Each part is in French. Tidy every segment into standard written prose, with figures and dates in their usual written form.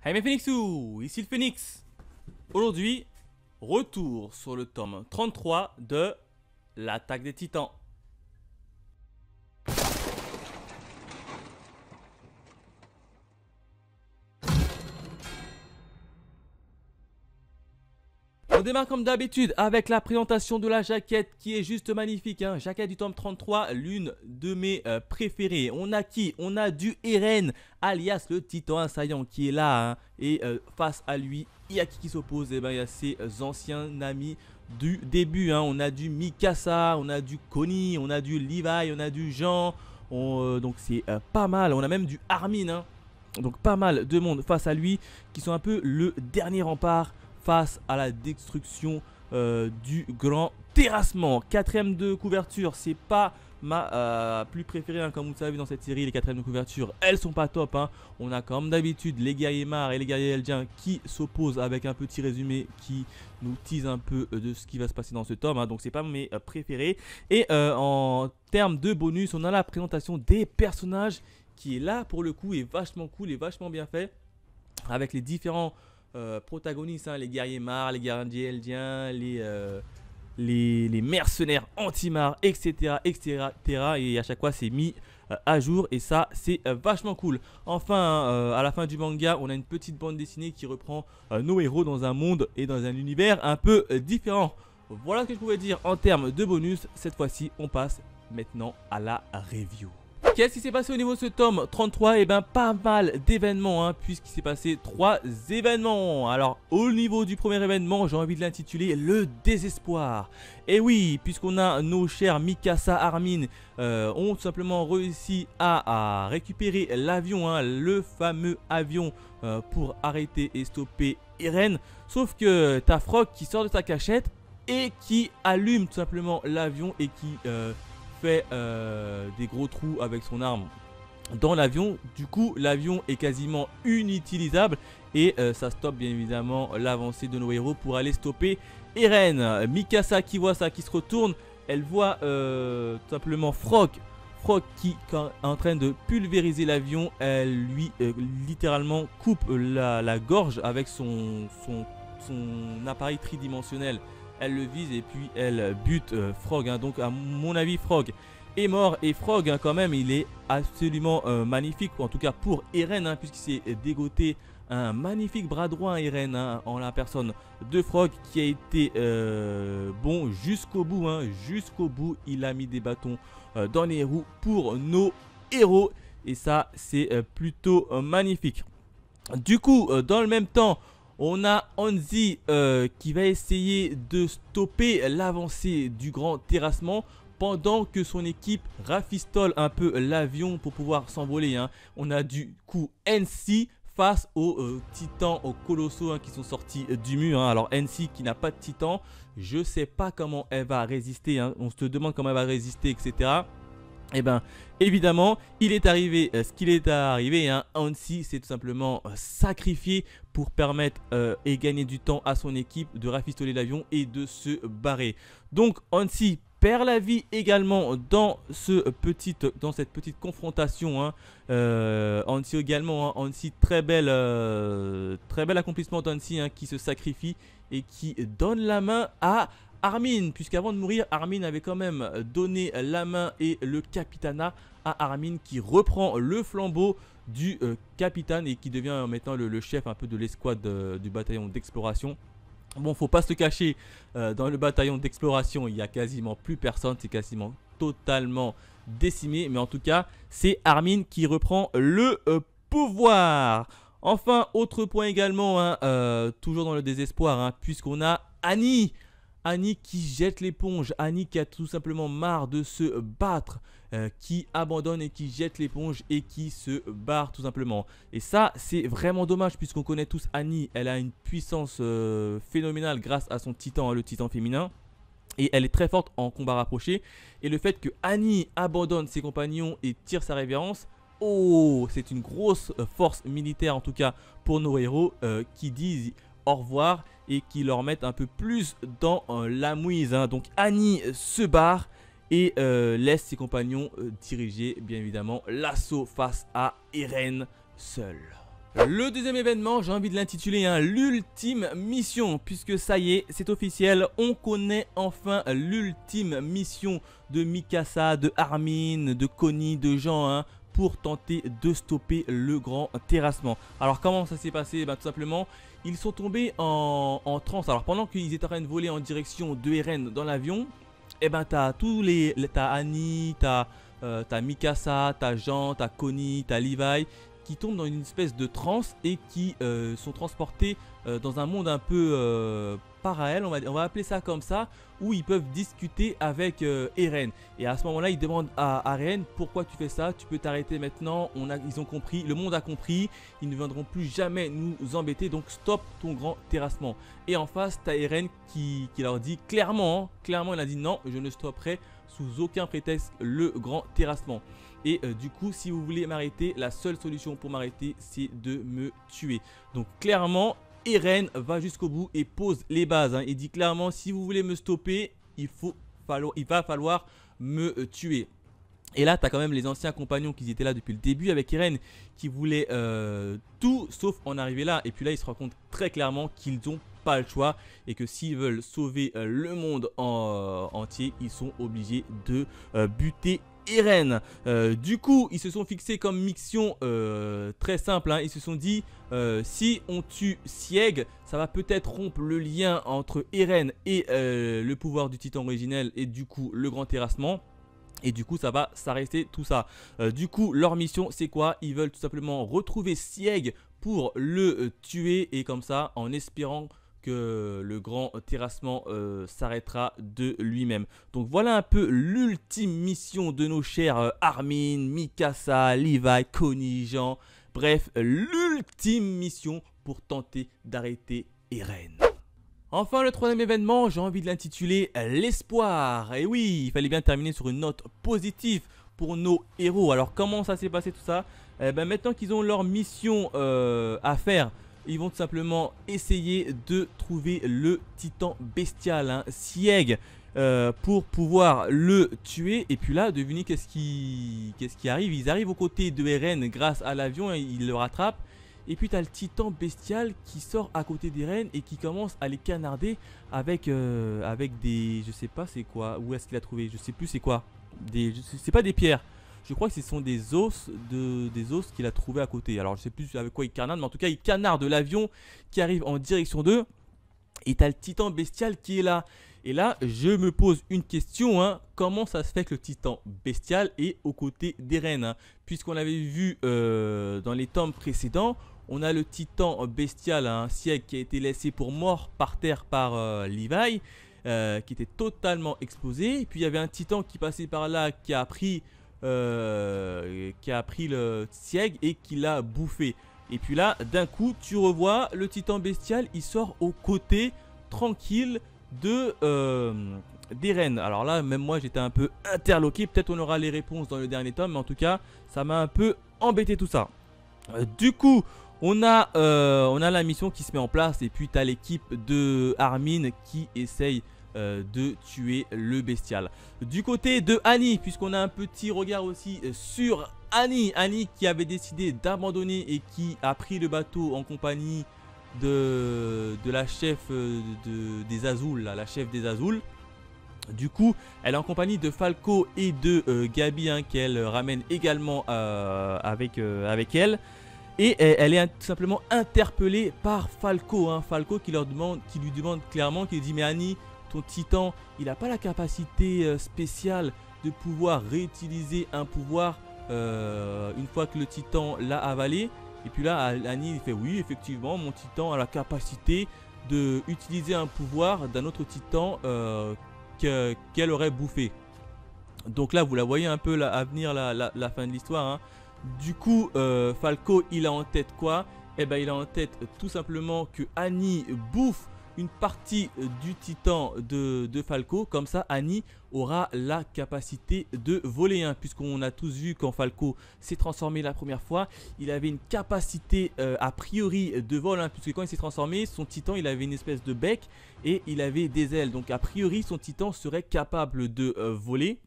Hey mes Phoenixous, ici le Phoenix. Aujourd'hui, retour sur le tome 33 de l'Attaque des Titans. On démarre comme d'habitude avec la présentation de la jaquette qui est juste magnifique, hein. Jaquette du tome 33, l'une de mes préférées. On a qui? On a du Eren, alias le Titan assaillant qui est là, hein. Et face à lui, il y a qui s'oppose? Eh ben, il y a ses anciens amis du début, hein. On a du Mikasa, on a du Connie, on a du Levi, on a du Jean. Donc c'est pas mal. On a même du Armin, hein. Donc pas mal de monde face à lui qui sont un peu le dernier rempart face à la destruction du grand terrassement. Quatrième de couverture, c'est pas ma plus préférée, hein, comme vous le savez dans cette série. Les quatrièmes de couverture, elles sont pas top, hein. On a comme d'habitude les guerriers Mar et les guerriers Eldiens qui s'opposent avec un petit résumé qui nous tease un peu de ce qui va se passer dans ce tome, hein. Donc c'est pas mes préférés. Et en termes de bonus, on a la présentation des personnages qui est là pour le coup, est vachement cool et vachement bien fait avec les différents protagonistes, hein, les guerriers Mar, les guerriers Eldiens, les mercenaires anti-Mar, etc., etc. Et à chaque fois, c'est mis à jour et ça, c'est vachement cool. Enfin, à la fin du manga, on a une petite bande dessinée qui reprend nos héros dans un monde et dans un univers un peu différent. Voilà ce que je pouvais dire en termes de bonus. Cette fois-ci, on passe maintenant à la review. Qu'est-ce qui s'est passé au niveau de ce tome 33? Eh bien, pas mal d'événements, hein, puisqu'il s'est passé 3 événements. Alors, au niveau du premier événement, j'ai envie de l'intituler le désespoir. Et oui, puisqu'on a nos chers Mikasa, Armin, ont tout simplement réussi à récupérer l'avion, hein, le fameux avion pour arrêter et stopper Eren. Sauf que t'as Frog qui sort de sa cachette et qui allume tout simplement l'avion et qui fait des gros trous avec son arme dans l'avion. Du coup, l'avion est quasiment inutilisable et ça stoppe bien évidemment l'avancée de nos héros pour aller stopper Eren. Mikasa qui voit ça, qui se retourne, elle voit tout simplement Frog qui est en train de pulvériser l'avion. Elle lui littéralement coupe la gorge avec son appareil tridimensionnel. Elle le vise et puis elle bute Frog, hein. Donc à mon avis, Frog est mort. Et Frog, hein, quand même, il est absolument magnifique, en tout cas pour Eren, hein, puisqu'il s'est dégoté un magnifique bras droit à Eren, hein, en la personne de Frog, qui a été bon jusqu'au bout, hein, jusqu'au bout. Il a mis des bâtons dans les roues pour nos héros et ça c'est plutôt magnifique. Du coup, dans le même temps, on a Hanzi qui va essayer de stopper l'avancée du grand terrassement pendant que son équipe rafistole un peu l'avion pour pouvoir s'envoler, hein. On a du coup NC face aux titans, aux colossaux, hein, qui sont sortis du mur, hein. Alors NC qui n'a pas de titan, je sais pas comment elle va résister, hein. On se demande comment elle va résister, etc. Et bien évidemment il est arrivé ce qu'il est arrivé, hein. Hanzi s'est tout simplement sacrifié pour permettre et gagner du temps à son équipe de rafistoler l'avion et de se barrer. Donc Hanzi perd la vie également dans cette petite confrontation, hein. Hanzi également, hein. Hanzi, très bel accomplissement d'Hanzi, hein, qui se sacrifie et qui donne la main à Armin, puisqu'avant de mourir, Armin avait quand même donné la main et le capitanat à Armin, qui reprend le flambeau du capitaine et qui devient maintenant le chef un peu de l'escouade du bataillon d'exploration. Bon, faut pas se cacher, dans le bataillon d'exploration, il y a quasiment plus personne, c'est quasiment totalement décimé, mais en tout cas, c'est Armin qui reprend le pouvoir. Enfin, autre point également, hein, toujours dans le désespoir, hein, puisqu'on a Annie. Annie qui jette l'éponge, Annie qui a tout simplement marre de se battre, qui abandonne et qui jette l'éponge et qui se barre tout simplement. Et ça, c'est vraiment dommage puisqu'on connaît tous Annie, elle a une puissance phénoménale grâce à son titan, hein, le titan féminin. Et elle est très forte en combat rapproché. Et le fait que Annie abandonne ses compagnons et tire sa révérence, oh, c'est une grosse force militaire en tout cas pour nos héros qui disent au revoir et qui leur mettent un peu plus dans la mouise, hein. Donc Annie se barre et laisse ses compagnons diriger bien évidemment l'assaut face à Eren seul. Le deuxième événement, j'ai envie de l'intituler l'ultime mission, puisque ça y est, c'est officiel, on connaît enfin l'ultime mission de Mikasa, de Armin, de Connie, de Jean, pour tenter de stopper le grand terrassement. Alors comment ça s'est passé? Tout simplement, ils sont tombés en transe. Alors pendant qu'ils étaient en train de voler en direction de Eren dans l'avion, t'as Annie, t'as Mikasa, t'as Jean, t'as Connie, t'as Levi qui tombent dans une espèce de transe et qui sont transportés dans un monde un peu parallèle, on va appeler ça comme ça, où ils peuvent discuter avec Eren. Et à ce moment-là, ils demandent à Eren: pourquoi tu fais ça? Tu peux t'arrêter maintenant. Ils ont compris, le monde a compris, ils ne viendront plus jamais nous embêter, donc stop ton grand terrassement. Et en face, tu as Eren qui leur dit clairement, clairement, il a dit non, je ne stopperai sous aucun prétexte le grand terrassement. Et du coup, si vous voulez m'arrêter, la seule solution pour m'arrêter, c'est de me tuer. Donc clairement, Eren va jusqu'au bout et pose les bases. Il dit clairement: si vous voulez me stopper, il va falloir me tuer. Et là, tu as quand même les anciens compagnons qui étaient là depuis le début avec Eren, qui voulaient tout sauf en arriver là. Et puis là, ils se rendent compte très clairement qu'ils n'ont pas le choix et que s'ils veulent sauver le monde entier, ils sont obligés de buter Eren. Du coup, ils se sont fixés comme mission très simple. Ils se sont dit: si on tue Sieg, ça va peut-être rompre le lien entre Eren et le pouvoir du titan originel et du coup le grand terrassement. Et du coup, ça va s'arrêter tout ça. Du coup, leur mission, c'est quoi? Ils veulent tout simplement retrouver Sieg pour le tuer. Et comme ça, en espérant que le grand terrassement s'arrêtera de lui-même. Donc voilà un peu l'ultime mission de nos chers Armin, Mikasa, Levi, Connie, Jean. Bref, l'ultime mission pour tenter d'arrêter Eren. Enfin, le troisième événement, j'ai envie de l'intituler l'espoir. Et oui, il fallait bien terminer sur une note positive pour nos héros. Alors comment ça s'est passé tout ça? Maintenant qu'ils ont leur mission à faire, ils vont tout simplement essayer de trouver le titan bestial, Sieg, pour pouvoir le tuer. Et puis là, devinez qu'est-ce qui arrive. Ils arrivent aux côtés de Eren grâce à l'avion et ils le rattrapent. Et puis tu as le titan bestial qui sort à côté d'Eren et qui commence à les canarder avec des... Je sais pas c'est quoi. Où est-ce qu'il a trouvé? Je sais plus c'est quoi. C'est pas des pierres. Je crois que ce sont des os qu'il a trouvé à côté. Alors je sais plus avec quoi il canarde, mais en tout cas il canarde l'avion qui arrive en direction d'eux. Et tu as le titan bestial qui est là. Et là, je me pose une question, comment ça se fait que le titan bestial est aux côtés d'Eren, puisqu'on l'avait vu dans les tomes précédents, on a le titan bestial, Sieg, qui a été laissé pour mort par terre par Levi, qui était totalement explosé. Et puis il y avait un titan qui passait par là, qui a pris le Sieg et qui l'a bouffé. Et puis là, d'un coup, tu revois le titan bestial, il sort aux côtés, tranquille, d'Eren. Alors là, même moi, j'étais un peu interloqué. Peut-être on aura les réponses dans le dernier tome, mais en tout cas, ça m'a un peu embêté tout ça. Du coup, on a la mission qui se met en place. Et puis, tu as l'équipe de Armin qui essaye de tuer le bestial. Du côté de Annie, puisqu'on a un petit regard aussi sur Annie qui avait décidé d'abandonner et qui a pris le bateau en compagnie de la chef des Azul, la chef des Azul. Du coup, elle est en compagnie de Falco et de Gabi, qu'elle ramène également avec elle. Et elle est tout simplement interpellée par Falco, Falco qui lui demande clairement, qui lui dit: mais Annie, ton titan, il n'a pas la capacité spéciale de pouvoir réutiliser un pouvoir une fois que le titan l'a avalé. Et puis là, Annie il fait: oui, effectivement, mon titan a la capacité d'utiliser un pouvoir d'un autre titan qu'elle aurait bouffé. Donc là, vous la voyez un peu à venir la fin de l'histoire. Du coup, Falco, il a en tête quoi? Il a en tête tout simplement que Annie bouffe une partie du titan de Falco. Comme ça, Annie aura la capacité de voler, puisqu'on a tous vu quand Falco s'est transformé la première fois, il avait une capacité a priori de vol, puisque quand il s'est transformé, son titan, il avait une espèce de bec et il avait des ailes. Donc a priori, son titan serait capable de voler.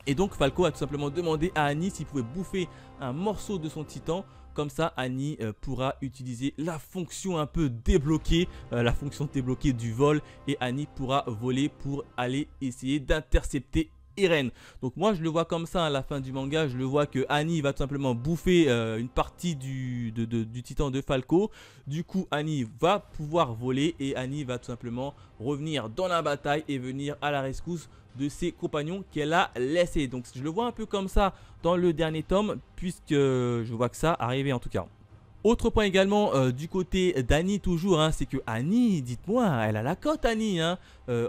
Et donc Falco a tout simplement demandé à Annie s'il pouvait bouffer un morceau de son titan Comme ça, Annie pourra utiliser la fonction un peu débloquée, la fonction débloquée du vol. Et Annie pourra voler pour aller essayer d'intercepter Eren. Donc moi je le vois comme ça à la fin du manga, je le vois que Annie va tout simplement bouffer une partie du titan de Falco. Du coup Annie va pouvoir voler et Annie va tout simplement revenir dans la bataille et venir à la rescousse de ses compagnons qu'elle a laissés. Donc je le vois un peu comme ça dans le dernier tome, puisque je vois que ça arriver en tout cas. Autre point également du côté d'Annie toujours, hein, c'est que Annie, dites-moi, elle a la cote Annie, hein,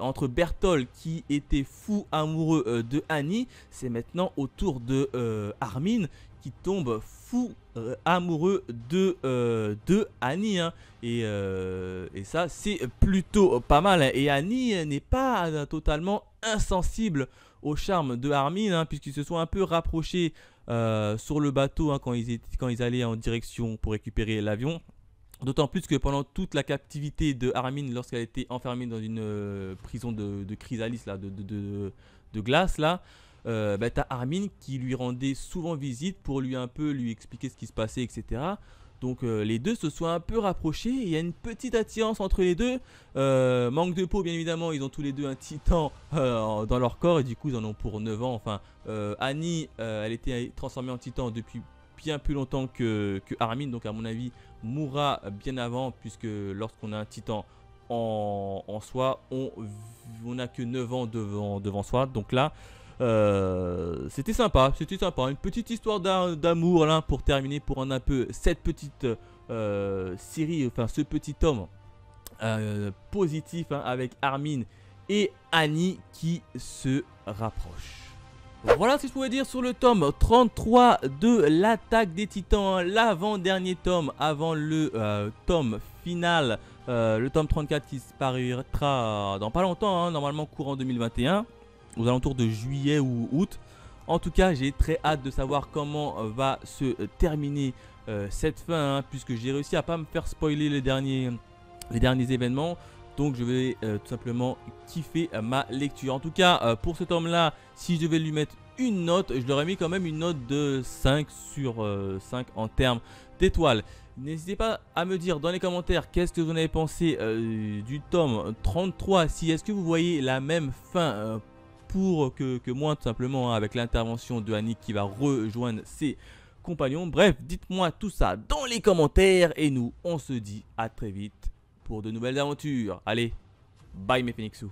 entre Bertholdt qui était fou amoureux de Annie, c'est maintenant au tour de Armin qui tombe fou amoureux de Annie, hein, et ça c'est plutôt pas mal, hein, et Annie n'est pas totalement insensible au charme de Armin, hein, puisqu'ils se sont un peu rapprochés sur le bateau, hein, quand ils allaient en direction pour récupérer l'avion. D'autant plus que pendant toute la captivité de Armin, lorsqu'elle était enfermée dans une prison de chrysalis, là, de glace, là, t'as Armin qui lui rendait souvent visite pour lui expliquer ce qui se passait, etc. Donc les deux se sont un peu rapprochés, il y a une petite attirance entre les deux, manque de peau bien évidemment, ils ont tous les deux un titan dans leur corps et du coup ils en ont pour 9 ans, enfin Annie elle était transformée en titan depuis bien plus longtemps que Armin, donc à mon avis mourra bien avant, puisque lorsqu'on a un titan en soi, on n'a que 9 ans devant soi, donc là c'était sympa, une petite histoire d'amour là pour terminer, pour un peu cette petite série, enfin ce petit tome positif, hein, avec Armin et Annie qui se rapprochent. Voilà ce que je pouvais dire sur le tome 33 de l'attaque des titans, l'avant-dernier tome avant le tome final, le tome 34 qui se paraîtra dans pas longtemps, hein, normalement courant 2021. Aux alentours de juillet ou août. En tout cas, j'ai très hâte de savoir comment va se terminer cette fin, hein, puisque j'ai réussi à pas me faire spoiler les derniers événements. Donc je vais tout simplement kiffer ma lecture. En tout cas, pour ce tome-là, si je devais lui mettre une note, je leur ai mis quand même une note de 5 sur 5 en termes d'étoiles. N'hésitez pas à me dire dans les commentaires qu'est-ce que vous en avez pensé du tome 33. Si est-ce que vous voyez la même fin pour que moi, tout simplement, hein, avec l'intervention de Annie qui va rejoindre ses compagnons. Bref, dites-moi tout ça dans les commentaires et nous, on se dit à très vite pour de nouvelles aventures. Allez, bye mes Phoenixous.